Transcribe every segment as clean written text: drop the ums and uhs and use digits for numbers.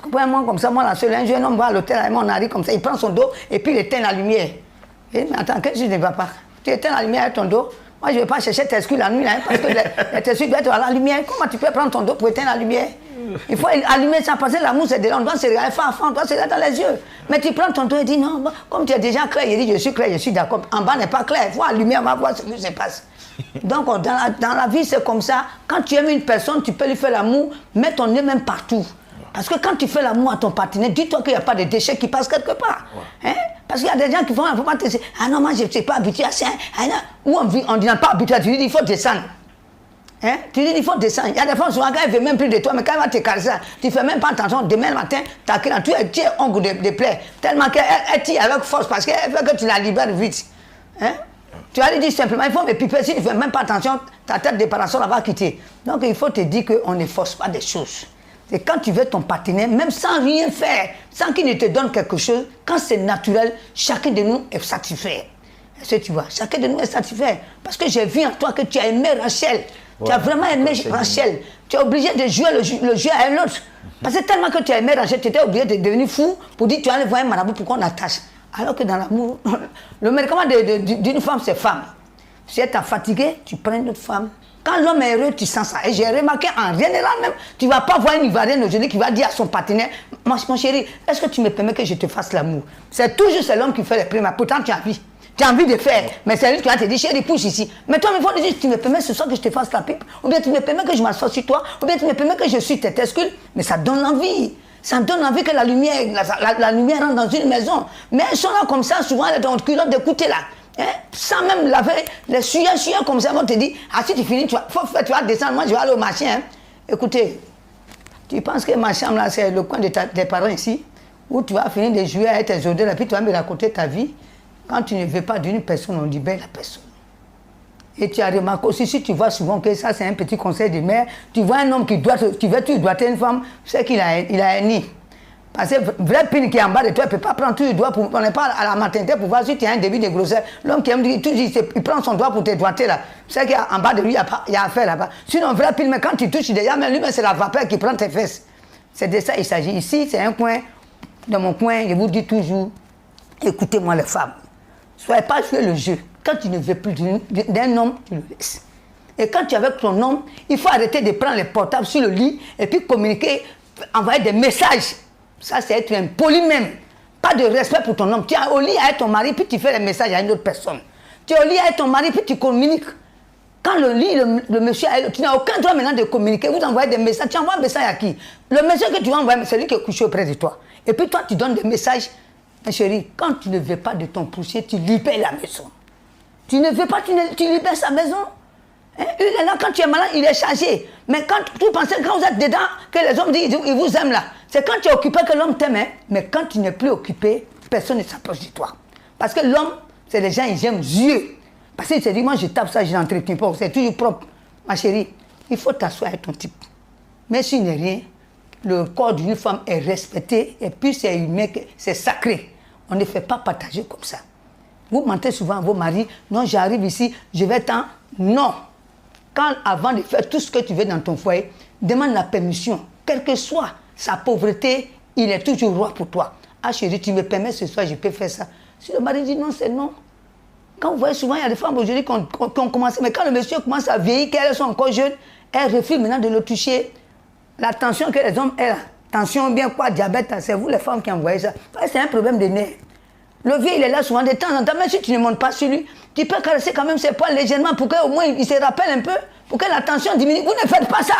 Tu comprends, moi comme ça, moi la seule, un jeune homme va à l'hôtel avec mon mari comme ça, il prend son dos et puis il éteint la lumière. Et, mais attends, qu'est-ce que je ne vais pas? Tu éteins la lumière avec ton dos. Moi, je ne vais pas chercher tes excuses la nuit, là, parce que les excuses doivent être à la lumière. Comment tu peux prendre ton dos pour éteindre la lumière? Il faut allumer ça, parce que l'amour, c'est de là. On doit se regarder face à face, on doit se regarder dans les yeux. Mais tu prends ton dos et dis non, bon, comme tu es déjà clair, il dit je suis clair, je suis d'accord. En bas n'est pas clair, il faut allumer, on va voir ce qui se passe. Donc, dans la vie, c'est comme ça. Quand tu aimes une personne, tu peux lui faire l'amour, mets ton nez même partout. Parce que quand tu fais l'amour à ton partenaire, dis-toi qu'il n'y a pas de déchets qui passent quelque part. Hein? Parce qu'il y a des gens qui font, il ne faut pas te dire, ah non, moi je ne suis pas habitué à ça. Ou on ne dit pas habitué, tu dis il faut descendre. Hein? Tu dis il faut descendre. Il y a des fois, souvent, quand elle ne veut même plus de toi, mais quand elle va te caresser, tu ne fais même pas attention. Demain matin, tu es ongle de plaie. Tellement qu'elle tire avec force parce qu'elle veut que tu la libères vite. Hein? Tu vas lui dire simplement, il faut me piper, si tu ne fais même pas attention, ta tête de parasol va quitter. Donc il faut te dire qu'on ne force pas des choses. Et quand tu veux ton partenaire, même sans rien faire, sans qu'il ne te donne quelque chose, quand c'est naturel, chacun de nous est satisfait. Est-ce que tu vois? Chacun de nous est satisfait. Parce que j'ai vu en toi que tu as aimé Rachel. Ouais, tu as vraiment aimé Rachel. Tu es obligé de jouer le jeu à un autre. Parce que tellement que tu as aimé Rachel, tu étais obligé de devenir fou pour dire tu vas aller voir un marabout pour qu'on attache. Alors que dans l'amour, le médicament d'une femme, c'est femme. Si elle t'a fatigué, tu prends une autre femme. Quand l'homme est heureux, tu sens ça. Et j'ai remarqué en général même, tu ne vas pas voir une Ivoirienne aujourd'hui qui va dire à son partenaire, mon chéri, est-ce que tu me permets que je te fasse l'amour? C'est toujours l'homme qui fait les primes. Pourtant, tu as envie. Tu as envie de faire. Mais c'est lui qui va te dire, chéri, pousse ici. Mais toi, il faut dire, tu me permets ce soir que je te fasse la pipe? Ou bien tu me permets que je m'assoie sur toi? Ou bien tu me permets que je suis tes tescules? Mais ça donne envie. Ça donne envie que la lumière rentre dans une maison. Mais elles sont là comme ça, souvent, elles sont dans le culotte d'écouter là. Hein? Sans même laver, les suyants comme ça vont te dire, ah si tu finis, tu vas descendre, moi je vais aller au marché. Hein? Écoutez, tu penses que ma chambre là c'est le coin de tes parents ici, où tu vas finir de jouer avec tes odeurs et puis tu vas me raconter ta vie. Quand tu ne veux pas d'une personne, on libère la personne. Et tu as remarqué aussi, si tu vois souvent que ça c'est un petit conseil de mère, tu vois un homme qui doit une femme, c'est qu'il a un nid. Parce que le vrai pin qui est en bas de toi, il ne peut pas prendre tout le doigt, on n'est pas à la maternité pour voir si tu as un début de grossesse. L'homme qui aime dire, il prend son doigt pour te doigter là. C'est qu'en bas de lui, il y a affaire là-bas. Sinon, le vrai pin, mais quand tu touches déjà, mais lui, c'est la vapeur qui prend tes fesses. C'est de ça qu'il s'agit. Ici, c'est un coin, dans mon coin, je vous dis toujours, écoutez-moi les femmes. Soyez pas jouer le jeu. Quand tu ne veux plus d'un homme, tu le laisses. Et quand tu es avec ton homme, il faut arrêter de prendre les portables sur le lit et puis communiquer, envoyer des messages. Ça, c'est être impoli même. Pas de respect pour ton homme. Tu es au lit avec ton mari, puis tu fais les messages à une autre personne. Tu es au lit avec ton mari, puis tu communiques. Quand le monsieur, tu n'as aucun droit maintenant de communiquer. Vous envoyez des messages. Tu envoies un message à qui? Le message que tu vas envoyer, c'est lui qui est couché auprès de toi. Et puis toi, tu donnes des messages. Ma chérie, quand tu ne veux pas de ton poussier, tu libères la maison. Tu ne veux pas, tu libères sa maison. Hein? Là, quand tu es malade, il est chargé. Mais quand vous pensez, quand vous êtes dedans, que les hommes disent ils vous aiment là, c'est quand tu es occupé que l'homme t'aime. Hein? Mais quand tu n'es plus occupé, personne ne s'approche de toi. Parce que l'homme, c'est les gens, ils aiment Dieu. Parce qu'il se dit, moi je tape ça, je n'entretiens pas, c'est toujours propre. Ma chérie, il faut t'asseoir avec ton type. Mais s'il n'est rien, le corps d'une femme est respecté et puis c'est humain, c'est sacré. On ne fait pas partager comme ça. Vous mentez souvent à vos maris, non, j'arrive ici, je vais t'en... Non. Quand avant de faire tout ce que tu veux dans ton foyer, demande la permission. Quelle que soit sa pauvreté, il est toujours roi pour toi. Ah chérie, tu me permets ce soir, je peux faire ça. Si le mari dit non, c'est non. Quand vous voyez souvent, il y a des femmes aujourd'hui qui ont commencé, mais quand le monsieur commence à vieillir, qu'elles sont encore jeunes, elles refusent maintenant de le toucher. La tension que les hommes ont, tension bien quoi, diabète, c'est vous les femmes qui envoyez ça. C'est un problème de nerfs. Le vieux, il est là souvent de temps en temps, même si tu ne montes pas sur lui, tu peux caresser quand même ses poils légèrement pour qu'au moins il se rappelle un peu, pour que la tension diminue. Vous ne faites pas ça.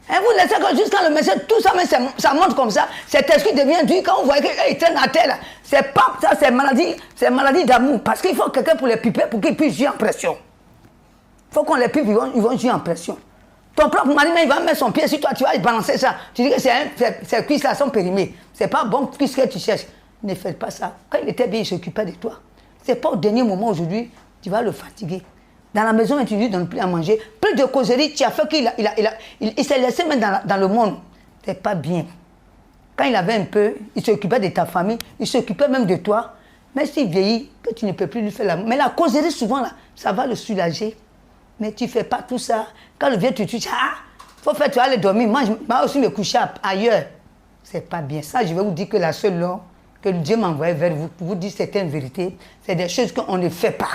Et vous laissez que jusqu'à le monsieur, tout ça, mais ça monte comme ça. Cet esprit devient dur quand vous voyez qu'il traîne à terre. C'est pas ça, c'est maladie d'amour. Parce qu'il faut quelqu'un pour les piper, pour qu'ils puissent jouer en pression. Il faut qu'on les pipe, ils vont jouer en pression. Ton propre mari, il va mettre son pied sur toi, tu vas balancer ça. Tu dis que c'est cuisses là sont périmées. C'est pas bon puisque tu cherches. Ne faites pas ça. Quand il était bien, il s'occupait de toi. C'est pas au dernier moment aujourd'hui, tu vas le fatiguer. Dans la maison, tu ne lui donnes plus à manger. Plus de causeries, tu as fait qu'il s'est laissé mettre dans le monde. C'est pas bien. Quand il avait un peu, il s'occupait de ta famille, il s'occupait même de toi. Mais s'il vieillit, que tu ne peux plus lui faire l'amour. Mais la causerie, souvent, là, ça va le soulager. Mais tu ne fais pas tout ça. Quand le vieux, tu dis, ah, faut faire, tu vas aller dormir. Moi aussi me coucher ailleurs. c'est pas bien. Ça, je vais vous dire que la seule loi que Dieu m'a envoyée vers vous pour vous dire certaines vérités, c'est des choses qu'on ne fait pas.